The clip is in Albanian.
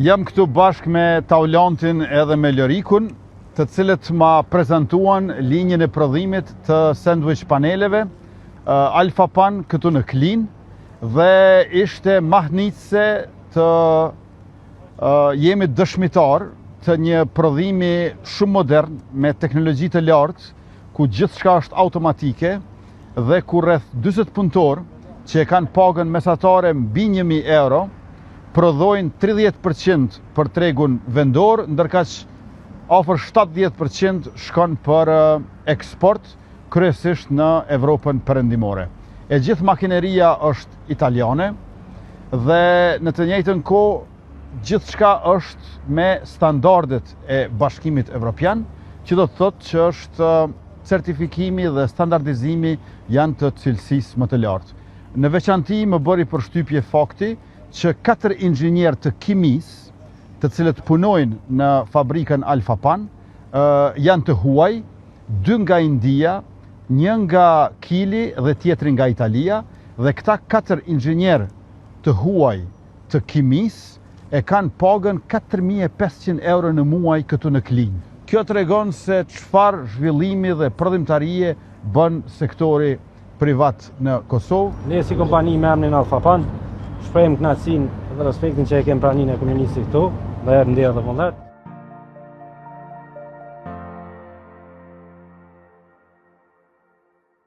Jam këtu bashkë me Taulantin edhe me Lorikun, të cilët ma prezentuan linjën e prodhimit të sandwich paneleve Alfa Pan këtu në Klin, dhe ishte mahnitse të jemi dëshmitar të një prodhimi shumë modern me teknologji të lartë, ku gjithçka është automatike dhe ku rreth 40 punëtor që e kanë pagën mesatare mbi 1.000 euro, prodhojnë 30% për tregun vendor, ndërkaq afër 70% shkon për eksport, kryesisht në Evropën perëndimore. E gjithë makineria është italiane dhe në të njëjtën kohë gjithçka është me standardet e Bashkimit Evropian, që do të thotë që është certifikimi dhe standardizimi janë të cilësisë më të lartë. Në veçanti më bëri përshtypje fakti që 4 inxhinier të kimisë, të cilët punojnë në fabrikën Alfa Pan, janë të huaj, 2 nga India, 1 nga Kili dhe tjetri nga Italia, dhe këta 4 inxhinier të huaj të kimisë e kanë pagën 4.500 euro në muaj këtu në Klin. Kjo tregon se çfarë zhvillimi dhe prodhimtarie bën sektori privat në Kosovë. Ne si kompani me emrin Alfa Pan shprehim kënaqësinë dhe respektin që e kemi praninë e komunistit këtu, dhe ndjer dhe vullnet.